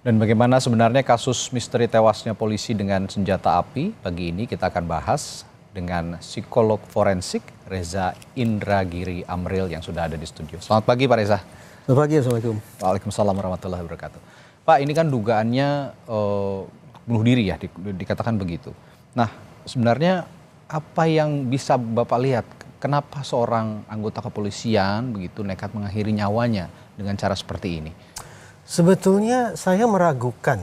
Dan bagaimana sebenarnya kasus misteri tewasnya polisi dengan senjata api? Pagi ini kita akan bahas dengan psikolog forensik Reza Indragiri Amril yang sudah ada di studio. Selamat pagi Pak Reza. Selamat pagi, Assalamualaikum. Waalaikumsalam warahmatullahi wabarakatuh. Pak, ini kan dugaannya bunuh diri ya, dikatakan begitu. Nah, sebenarnya apa yang bisa Bapak lihat? Kenapa seorang anggota kepolisian begitu nekat mengakhiri nyawanya dengan cara seperti ini? Sebetulnya saya meragukan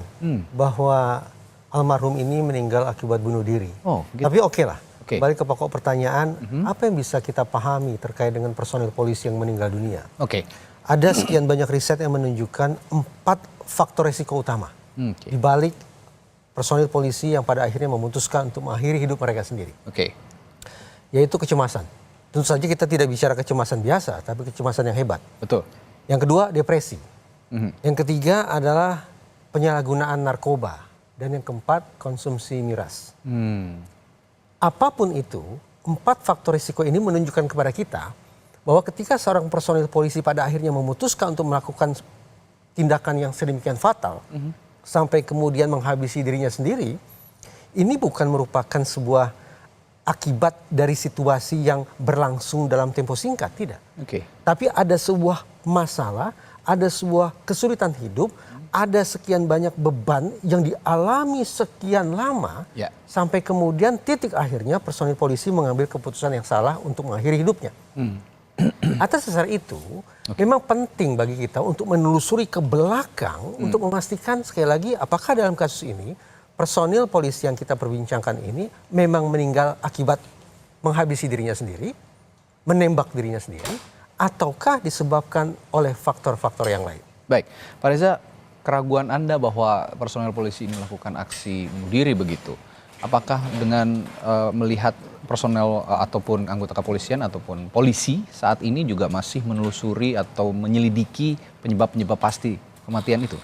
bahwa almarhum ini meninggal akibat bunuh diri. Oh, gitu. Tapi oke lah. Oke. Balik ke pokok pertanyaan, apa yang bisa kita pahami terkait dengan personil polisi yang meninggal dunia? Oke. Ada sekian banyak riset yang menunjukkan 4 faktor risiko utama di balik personil polisi yang pada akhirnya memutuskan untuk mengakhiri hidup mereka sendiri. Oke. Yaitu kecemasan. Tentu saja kita tidak bicara kecemasan biasa, tapi kecemasan yang hebat. Betul. Yang kedua, depresi. Yang ketiga adalah penyalahgunaan narkoba. Dan yang keempat, konsumsi miras. Apapun itu, 4 faktor risiko ini menunjukkan kepada kita bahwa ketika seorang personil polisi pada akhirnya memutuskan untuk melakukan tindakan yang sedemikian fatal, sampai kemudian menghabisi dirinya sendiri, ini bukan merupakan sebuah akibat dari situasi yang berlangsung dalam tempo singkat, tidak. Tapi ada sebuah masalah, ada sebuah kesulitan hidup, ada sekian banyak beban yang dialami sekian lama, sampai kemudian titik akhirnya personil polisi mengambil keputusan yang salah untuk mengakhiri hidupnya. Atas dasar itu, memang penting bagi kita untuk menelusuri ke belakang untuk memastikan sekali lagi apakah dalam kasus ini personil polisi yang kita perbincangkan ini memang meninggal akibat menghabisi dirinya sendiri, menembak dirinya sendiri, ataukah disebabkan oleh faktor-faktor yang lain. Baik, Pak Reza, keraguan Anda bahwa personel polisi ini melakukan aksi bunuh diri begitu, apakah dengan melihat personel ataupun anggota kepolisian ataupun polisi saat ini juga masih menelusuri atau menyelidiki penyebab-penyebab pasti kematian itu?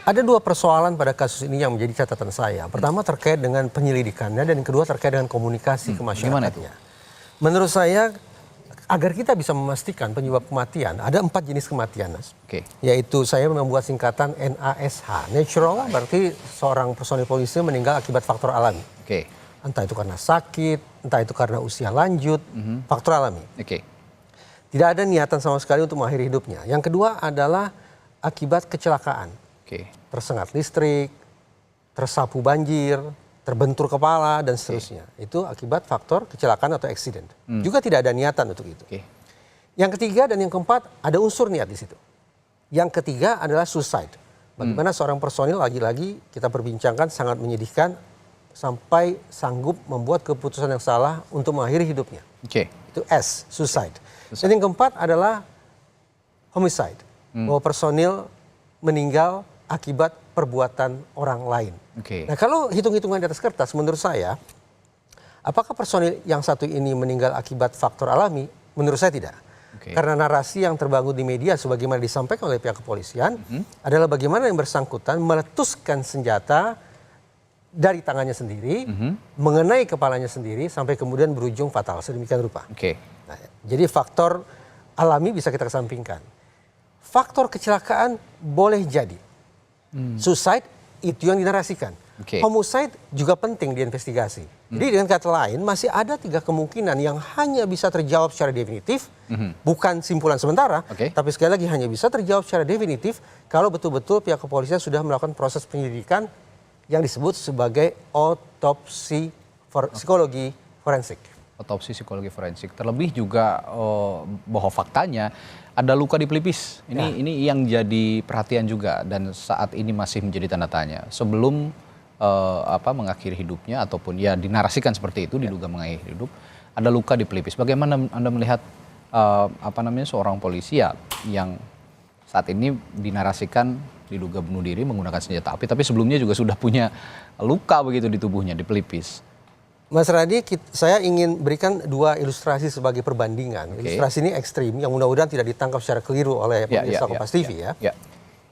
Ada 2 persoalan pada kasus ini yang menjadi catatan saya. Pertama terkait dengan penyelidikannya dan yang kedua terkait dengan komunikasi ke masyarakatnya. Menurut saya, agar kita bisa memastikan penyebab kematian, ada 4 jenis kematian, Mas. Yaitu saya membuat singkatan NASH. Natural berarti seorang personil polisi meninggal akibat faktor alami. Entah itu karena sakit, entah itu karena usia lanjut, faktor alami. Tidak ada niatan sama sekali untuk mengakhiri hidupnya. Yang kedua adalah akibat kecelakaan. Tersengat listrik, tersapu banjir, terbentur kepala, dan seterusnya. Itu akibat faktor kecelakaan atau accident. Juga tidak ada niatan untuk itu. Yang ketiga dan yang keempat, ada unsur niat di situ. Yang ketiga adalah suicide. Bagaimana seorang personil, lagi-lagi kita perbincangkan, sangat menyedihkan, sampai sanggup membuat keputusan yang salah untuk mengakhiri hidupnya. Itu S, suicide. Dan yang keempat adalah homicide. Bahwa personil meninggal akibat perbuatan orang lain. Nah, kalau hitung-hitungan di atas kertas, menurut saya, apakah personil yang satu ini meninggal akibat faktor alami? Menurut saya tidak. Karena narasi yang terbangun di media sebagaimana disampaikan oleh pihak kepolisian adalah bagaimana yang bersangkutan meletuskan senjata dari tangannya sendiri, mengenai kepalanya sendiri, sampai kemudian berujung fatal, sedemikian rupa. Nah, jadi faktor alami bisa kita kesampingkan. Faktor kecelakaan boleh jadi. Suicide itu yang dinarasikan. Homicide juga penting diinvestigasi. Jadi dengan kata lain, masih ada 3 kemungkinan yang hanya bisa terjawab secara definitif, bukan simpulan sementara, tapi sekali lagi hanya bisa terjawab secara definitif kalau betul-betul pihak kepolisian sudah melakukan proses penyelidikan yang disebut sebagai otopsi psikologi forensik. Otopsi psikologi forensik. Terlebih juga bahwa faktanya ada luka di pelipis. Ini yang jadi perhatian juga dan saat ini masih menjadi tanda tanya. Sebelum mengakhiri hidupnya ataupun ya dinarasikan seperti itu, diduga mengakhiri hidup, ada luka di pelipis. Bagaimana Anda melihat seorang polisi yang saat ini dinarasikan diduga bunuh diri menggunakan senjata api, tapi sebelumnya juga sudah punya luka begitu di tubuhnya, di pelipis? Mas Radi, saya ingin berikan 2 ilustrasi sebagai perbandingan. Ilustrasi ini ekstrim, yang mudah-mudahan tidak ditangkap secara keliru oleh pemirsa Kompas TV ya.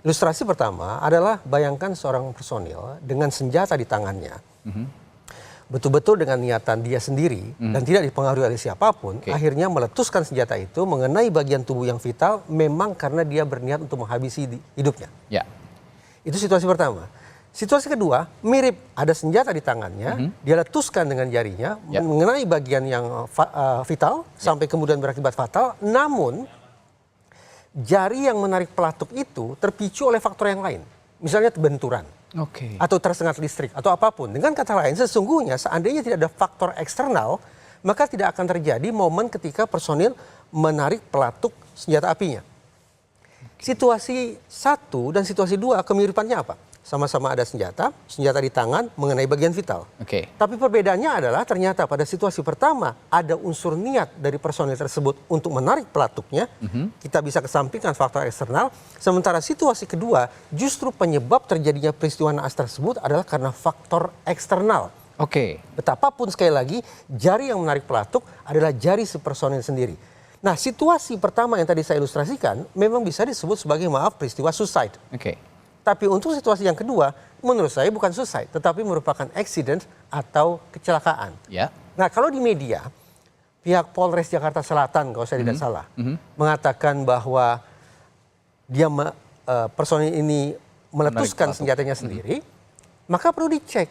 Ilustrasi pertama adalah bayangkan seorang personil dengan senjata di tangannya. Betul-betul dengan niatan dia sendiri dan tidak dipengaruhi oleh siapapun, akhirnya meletuskan senjata itu mengenai bagian tubuh yang vital memang karena dia berniat untuk menghabisi hidupnya. Itu situasi pertama. Situasi kedua, mirip, ada senjata di tangannya, dia letuskan dengan jarinya, mengenai bagian yang vital, sampai kemudian berakibat fatal, namun jari yang menarik pelatuk itu terpicu oleh faktor yang lain. Misalnya benturan, atau tersengat listrik, atau apapun. Dengan kata lain, sesungguhnya seandainya tidak ada faktor eksternal, maka tidak akan terjadi momen ketika personil menarik pelatuk senjata apinya. Situasi 1 dan situasi 2 kemiripannya apa? Sama-sama ada senjata di tangan mengenai bagian vital. Tapi perbedaannya adalah ternyata pada situasi pertama ada unsur niat dari personil tersebut untuk menarik pelatuknya. Kita bisa kesampingkan faktor eksternal. Sementara situasi kedua justru penyebab terjadinya peristiwa naas tersebut adalah karena faktor eksternal. Betapapun sekali lagi jari yang menarik pelatuk adalah jari si personil sendiri. Nah, situasi pertama yang tadi saya ilustrasikan memang bisa disebut sebagai peristiwa suicide. Tapi untuk situasi yang kedua, menurut saya bukan suicide, tetapi merupakan accident atau kecelakaan. Nah, kalau di media, pihak Polres Jakarta Selatan, kalau saya tidak salah, mengatakan bahwa dia personil ini meletuskan senjatanya sendiri, maka perlu dicek.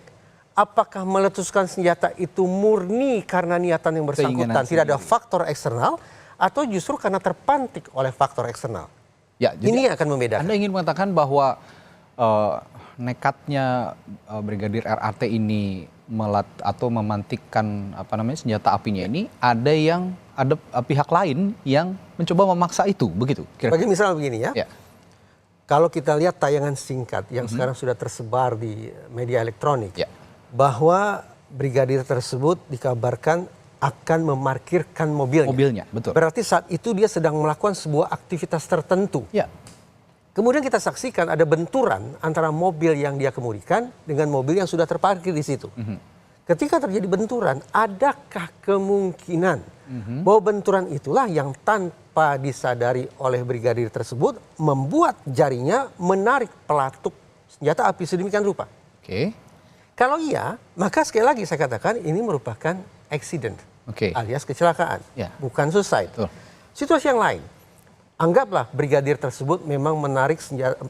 Apakah meletuskan senjata itu murni karena niatan yang bersangkutan, tidak ada faktor eksternal, atau justru karena terpantik oleh faktor eksternal? Ini akan membedakan. Anda ingin mengatakan bahwa nekatnya Brigadir RAT ini atau memantikkan senjata apinya ini ada pihak lain yang mencoba memaksa itu, begitu? Bagi misal begini ya. Kalau kita lihat tayangan singkat yang sekarang sudah tersebar di media elektronik, bahwa brigadir tersebut dikabarkan akan memarkirkan mobilnya. Betul. Berarti saat itu dia sedang melakukan sebuah aktivitas tertentu. Kemudian kita saksikan ada benturan antara mobil yang dia kemudikan dengan mobil yang sudah terparkir di situ. Ketika terjadi benturan, adakah kemungkinan bahwa benturan itulah yang tanpa disadari oleh brigadir tersebut membuat jarinya menarik pelatuk senjata api sedemikian rupa? Kalau iya, maka sekali lagi saya katakan ini merupakan accident alias kecelakaan, bukan suicide. Situasi yang lain. Anggaplah brigadir tersebut memang menarik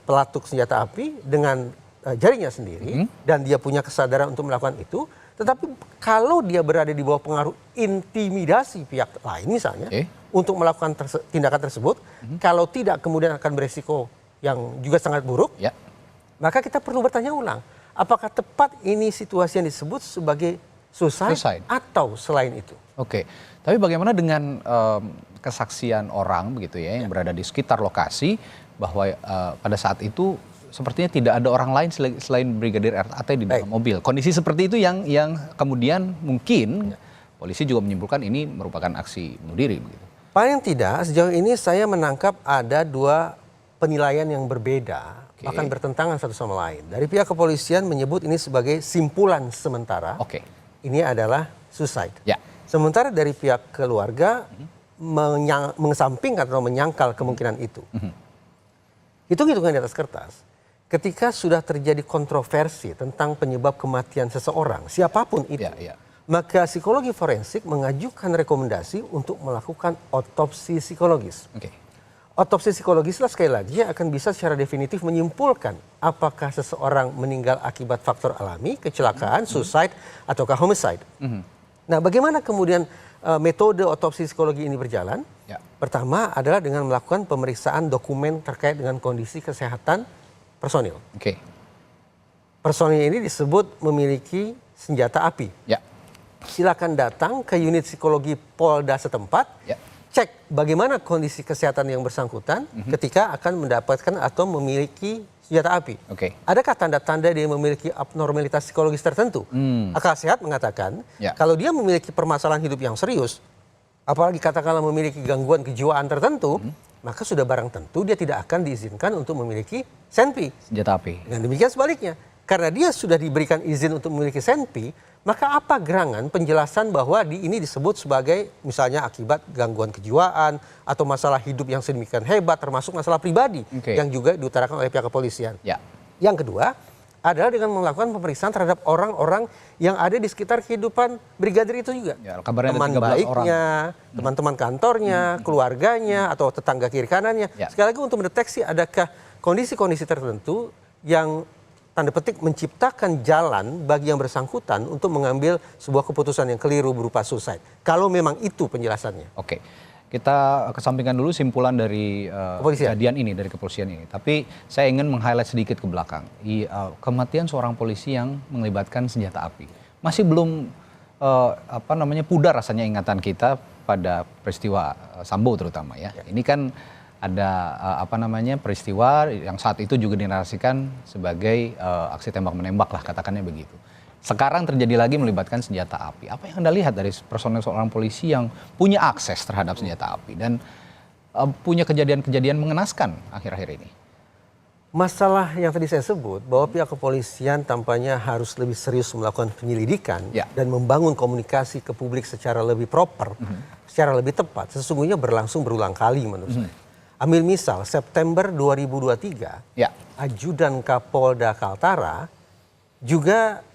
pelatuk senjata api dengan jarinya sendiri dan dia punya kesadaran untuk melakukan itu. Tetapi kalau dia berada di bawah pengaruh intimidasi pihak lain misalnya untuk melakukan tindakan tersebut, kalau tidak kemudian akan beresiko yang juga sangat buruk, maka kita perlu bertanya ulang. Apakah tepat ini situasi yang disebut sebagai suicide atau selain itu? Tapi bagaimana dengan kesaksian orang begitu ya yang berada di sekitar lokasi bahwa pada saat itu sepertinya tidak ada orang lain selain Brigadir RAT di dalam mobil. Kondisi seperti itu yang kemudian mungkin polisi juga menyimpulkan ini merupakan aksi bunuh diri begitu. Paling tidak sejauh ini saya menangkap ada dua penilaian yang berbeda, bahkan bertentangan satu sama lain. Dari pihak kepolisian menyebut ini sebagai simpulan sementara. Ini adalah suicide. Sementara dari pihak keluarga mengesampingkan atau menyangkal kemungkinan itu. Hitung-hitungan di atas kertas. Ketika sudah terjadi kontroversi tentang penyebab kematian seseorang, siapapun itu, maka psikologi forensik mengajukan rekomendasi untuk melakukan otopsi psikologis. Otopsi psikologislah sekali lagi yang akan bisa secara definitif menyimpulkan apakah seseorang meninggal akibat faktor alami, kecelakaan, suicide, ataukah homicide. Nah, bagaimana kemudian metode otopsi psikologi ini berjalan? Pertama adalah dengan melakukan pemeriksaan dokumen terkait dengan kondisi kesehatan personil. Personil ini disebut memiliki senjata api. Silakan datang ke unit psikologi Polda setempat, cek bagaimana kondisi kesehatan yang bersangkutan ketika akan mendapatkan atau memiliki senjata api. Adakah tanda-tanda dia memiliki abnormalitas psikologis tertentu? Akal sehat mengatakan kalau dia memiliki permasalahan hidup yang serius, apalagi katakanlah memiliki gangguan kejiwaan tertentu, maka sudah barang tentu dia tidak akan diizinkan untuk memiliki senpi. Senjata api. Dan demikian sebaliknya. Karena dia sudah diberikan izin untuk memiliki senpi, maka apa gerangan penjelasan bahwa ini disebut sebagai misalnya akibat gangguan kejiwaan atau masalah hidup yang sedemikian hebat termasuk masalah pribadi yang juga diutarakan oleh pihak kepolisian. Yang kedua adalah dengan melakukan pemeriksaan terhadap orang-orang yang ada di sekitar kehidupan brigadir itu juga. Teman baiknya, teman-teman kantornya, keluarganya, atau tetangga kiri kanannya. Sekali lagi untuk mendeteksi adakah kondisi-kondisi tertentu yang tanda petik menciptakan jalan bagi yang bersangkutan untuk mengambil sebuah keputusan yang keliru berupa suicide. Kalau memang itu penjelasannya. Oke, kita kesampingkan dulu simpulan dari kejadian ini, dari kepolisian ini. Tapi saya ingin meng-highlight sedikit ke belakang. Kematian seorang polisi yang melibatkan senjata api. Masih belum pudar rasanya ingatan kita pada peristiwa Sambo terutama ya. Ini kan ada peristiwa yang saat itu juga dinarasikan sebagai aksi tembak menembak lah, katakannya begitu. Sekarang terjadi lagi melibatkan senjata api. Apa yang Anda lihat dari personel seorang polisi yang punya akses terhadap senjata api dan punya kejadian-kejadian mengenaskan akhir-akhir ini? Masalah yang tadi saya sebut bahwa pihak kepolisian tampaknya harus lebih serius melakukan penyelidikan dan membangun komunikasi ke publik secara lebih proper, secara lebih tepat. Sesungguhnya berlangsung berulang kali menurut saya. Ambil misal September 2023, Ajudan Kapolda Kaltara juga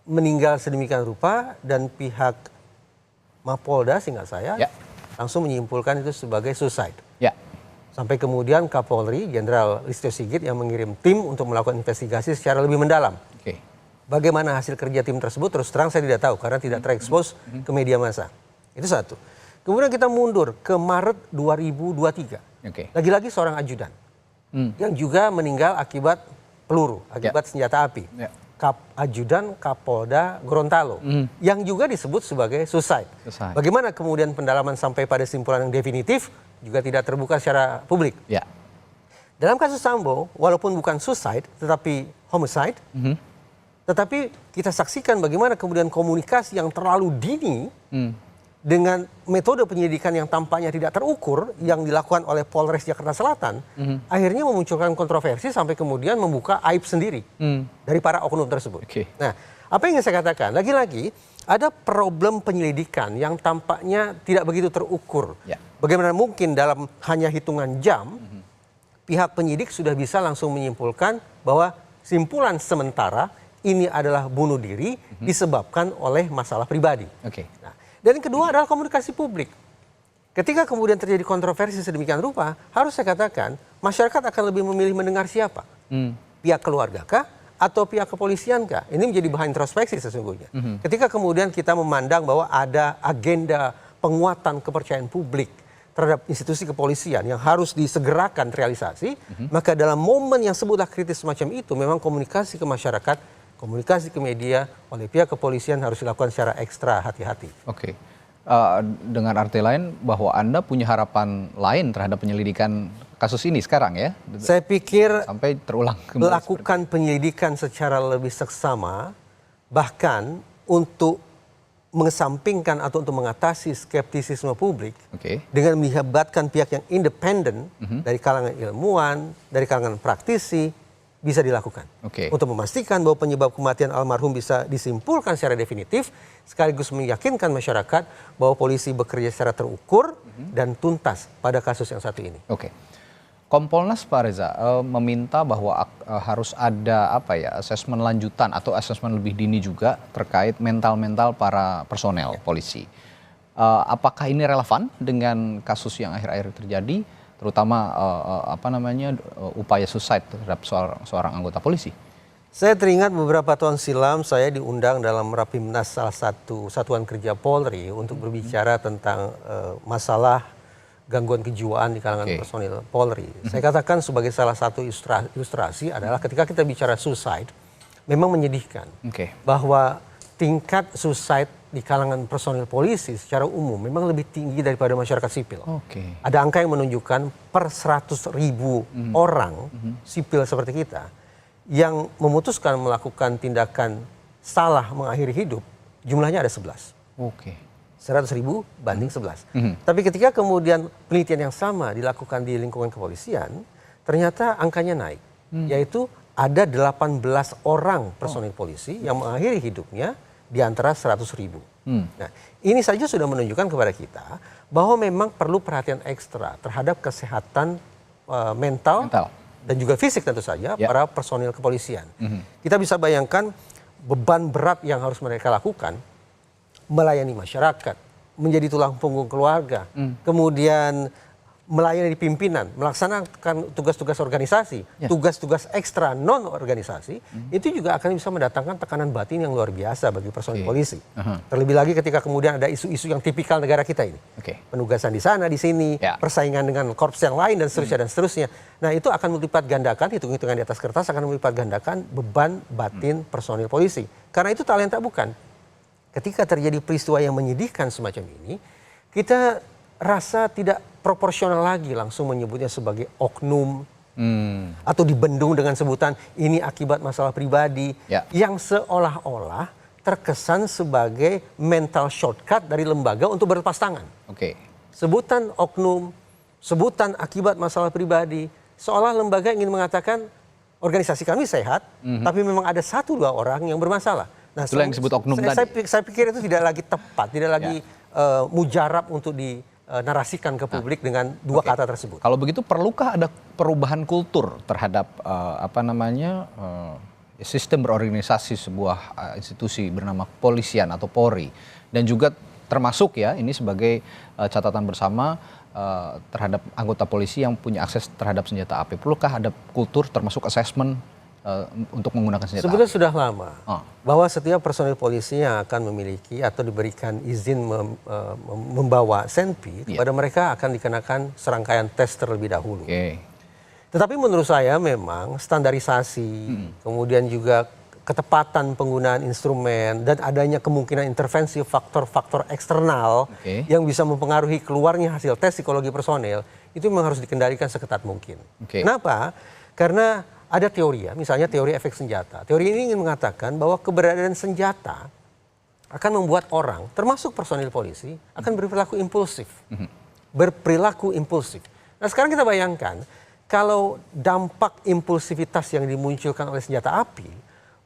meninggal sedemikian rupa dan pihak Mapolda seingat saya langsung menyimpulkan itu sebagai suicide. Sampai kemudian Kapolri Jenderal Listio Sigit yang mengirim tim untuk melakukan investigasi secara lebih mendalam. Bagaimana hasil kerja tim tersebut terus terang saya tidak tahu karena tidak terekspos ke media massa. Itu satu. Kemudian kita mundur ke Maret 2023. Lagi-lagi seorang ajudan yang juga meninggal akibat peluru, akibat senjata api. Ajudan Kapolda Gorontalo yang juga disebut sebagai suicide. Bagaimana kemudian pendalaman sampai pada simpulan yang definitif juga tidak terbuka secara publik. Dalam kasus Sambo, walaupun bukan suicide tetapi homicide, tetapi kita saksikan bagaimana kemudian komunikasi yang terlalu dini dengan metode penyelidikan yang tampaknya tidak terukur yang dilakukan oleh Polres Jakarta Selatan, akhirnya memunculkan kontroversi sampai kemudian membuka aib sendiri dari para oknum tersebut. Nah, apa yang ingin saya katakan? Lagi-lagi ada problem penyelidikan yang tampaknya tidak begitu terukur. Bagaimana mungkin dalam hanya hitungan jam, pihak penyidik sudah bisa langsung menyimpulkan bahwa simpulan sementara ini adalah bunuh diri disebabkan oleh masalah pribadi. Nah, dan yang kedua adalah komunikasi publik. Ketika kemudian terjadi kontroversi sedemikian rupa, harus saya katakan masyarakat akan lebih memilih mendengar siapa? Pihak keluarga kah? Atau pihak kepolisian kah? Ini menjadi bahan introspeksi sesungguhnya. Ketika kemudian kita memandang bahwa ada agenda penguatan kepercayaan publik terhadap institusi kepolisian yang harus disegerakan terrealisasi, maka dalam momen yang sebutlah kritis semacam itu, memang komunikasi ke masyarakat, komunikasi ke media oleh pihak kepolisian harus dilakukan secara ekstra hati-hati. Dengan arti lain bahwa Anda punya harapan lain terhadap penyelidikan kasus ini sekarang ya? Saya pikir sampai terulang melakukan penyelidikan secara lebih seksama, bahkan untuk mengesampingkan atau untuk mengatasi skeptisisme publik dengan melibatkan pihak yang independen dari kalangan ilmuwan, dari kalangan praktisi, bisa dilakukan untuk memastikan bahwa penyebab kematian almarhum bisa disimpulkan secara definitif, sekaligus meyakinkan masyarakat bahwa polisi bekerja secara terukur dan tuntas pada kasus yang satu ini. Kompolnas Pak Reza meminta bahwa harus ada asesmen lanjutan atau asesmen lebih dini juga terkait mental para personel polisi. Apakah ini relevan dengan kasus yang akhir-akhir terjadi? Terutama upaya suicide terhadap seorang anggota polisi. Saya teringat beberapa tahun silam saya diundang dalam Rapimnas salah satu satuan kerja Polri untuk berbicara tentang masalah gangguan kejiwaan di kalangan personil Polri. Saya katakan sebagai salah satu ilustrasi adalah ketika kita bicara suicide, memang menyedihkan bahwa tingkat suicide di kalangan personil polisi secara umum memang lebih tinggi daripada masyarakat sipil. Ada angka yang menunjukkan per 100.000 orang sipil seperti kita yang memutuskan melakukan tindakan salah mengakhiri hidup, jumlahnya ada 11. 100.000 banding 11. Tapi ketika kemudian penelitian yang sama dilakukan di lingkungan kepolisian, ternyata angkanya naik. Yaitu ada 18 orang personil polisi yang mengakhiri hidupnya di antara 100.000. Nah, ini saja sudah menunjukkan kepada kita bahwa memang perlu perhatian ekstra terhadap kesehatan mental dan juga fisik tentu saja para personil kepolisian. Kita bisa bayangkan beban berat yang harus mereka lakukan, melayani masyarakat, menjadi tulang punggung keluarga, kemudian melayani di pimpinan, melaksanakan tugas-tugas organisasi, tugas-tugas ekstra non-organisasi, itu juga akan bisa mendatangkan tekanan batin yang luar biasa bagi personil polisi. Terlebih lagi ketika kemudian ada isu-isu yang tipikal negara kita ini. Penugasan di sana, di sini, persaingan dengan korps yang lain, dan seterusnya, dan seterusnya. Nah, itu akan melipat gandakan, hitung-hitungan di atas kertas akan melipat gandakan beban batin personil polisi. Karena itu talenta bukan. Ketika terjadi peristiwa yang menyedihkan semacam ini, kita rasa tidak proporsional lagi langsung menyebutnya sebagai oknum atau dibendung dengan sebutan ini akibat masalah pribadi yang seolah-olah terkesan sebagai mental shortcut dari lembaga untuk berlepas tangan. Sebutan oknum, sebutan akibat masalah pribadi, seolah lembaga ingin mengatakan organisasi kami sehat, tapi memang ada 1-2 orang yang bermasalah. Nah, itulah yang disebut oknum tadi. Saya pikir itu tidak lagi tepat, tidak lagi mujarab untuk dinarasikan ke publik dengan 2 kata tersebut. Kalau begitu perlukah ada perubahan kultur terhadap sistem berorganisasi sebuah institusi bernama kepolisian atau Polri, dan juga termasuk ya ini sebagai catatan bersama terhadap anggota polisi yang punya akses terhadap senjata api. Perlukah ada kultur termasuk assessment untuk menggunakan senjata Sebenarnya api? sudah lama bahwa setiap personil polisi yang akan memiliki atau diberikan izin membawa senpi kepada mereka akan dikenakan serangkaian tes terlebih dahulu. Tetapi menurut saya memang standarisasi, kemudian juga ketepatan penggunaan instrumen, dan adanya kemungkinan intervensi faktor-faktor eksternal yang bisa mempengaruhi keluarnya hasil tes psikologi personil, itu memang harus dikendalikan seketat mungkin. Kenapa? Karena ada teori ya, misalnya teori efek senjata. Teori ini ingin mengatakan bahwa keberadaan senjata akan membuat orang, termasuk personil polisi, akan berperilaku impulsif. Nah, sekarang kita bayangkan, kalau dampak impulsivitas yang dimunculkan oleh senjata api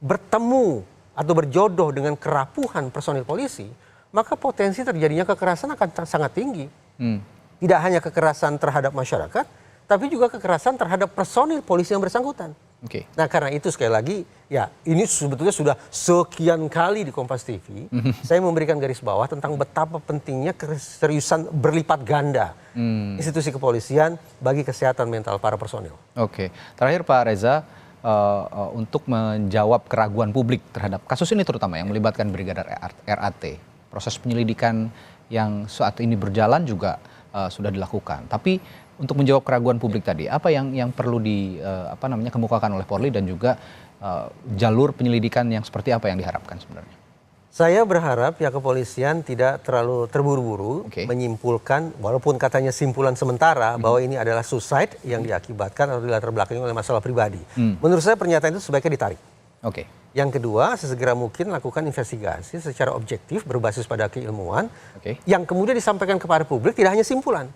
bertemu atau berjodoh dengan kerapuhan personil polisi, maka potensi terjadinya kekerasan akan sangat tinggi. Tidak hanya kekerasan terhadap masyarakat, tapi juga kekerasan terhadap personil polisi yang bersangkutan. Nah, karena itu sekali lagi, ya ini sebetulnya sudah sekian kali di Kompas TV, saya memberikan garis bawah tentang betapa pentingnya keseriusan berlipat ganda institusi kepolisian bagi kesehatan mental para personil. Terakhir Pak Reza, untuk menjawab keraguan publik terhadap kasus ini terutama yang melibatkan Brigadir RAT, proses penyelidikan yang saat ini berjalan juga sudah dilakukan. Tapi untuk menjawab keraguan publik tadi, apa yang perlu dikemukakan oleh Polri, dan juga jalur penyelidikan yang seperti apa yang diharapkan sebenarnya? Saya berharap pihak kepolisian tidak terlalu terburu-buru menyimpulkan, walaupun katanya simpulan sementara, bahwa ini adalah suicide yang diakibatkan atau dilatar belakangi oleh masalah pribadi. Menurut saya pernyataan itu sebaiknya ditarik. Yang kedua, sesegera mungkin lakukan investigasi secara objektif berbasis pada keilmuan, yang kemudian disampaikan kepada publik tidak hanya simpulan,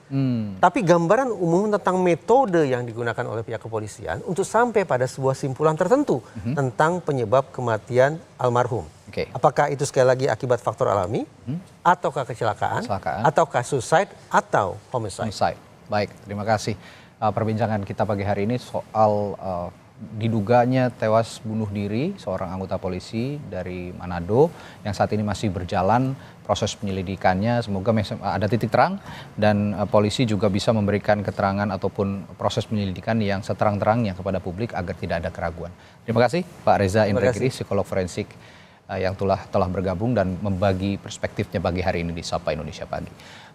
tapi gambaran umum tentang metode yang digunakan oleh pihak kepolisian untuk sampai pada sebuah simpulan tertentu tentang penyebab kematian almarhum. Apakah itu sekali lagi akibat faktor alami, ataukah kecelakaan, ataukah suicide, atau homicide. Baik, terima kasih. Perbincangan kita pagi hari ini soal diduganya tewas bunuh diri seorang anggota polisi dari Manado yang saat ini masih berjalan proses penyelidikannya. Semoga ada titik terang dan polisi juga bisa memberikan keterangan ataupun proses penyelidikan yang seterang-terangnya kepada publik agar tidak ada keraguan. Terima kasih Pak Reza Indragiri, psikolog forensik yang telah bergabung dan membagi perspektifnya pagi hari ini di Sapa Indonesia Pagi.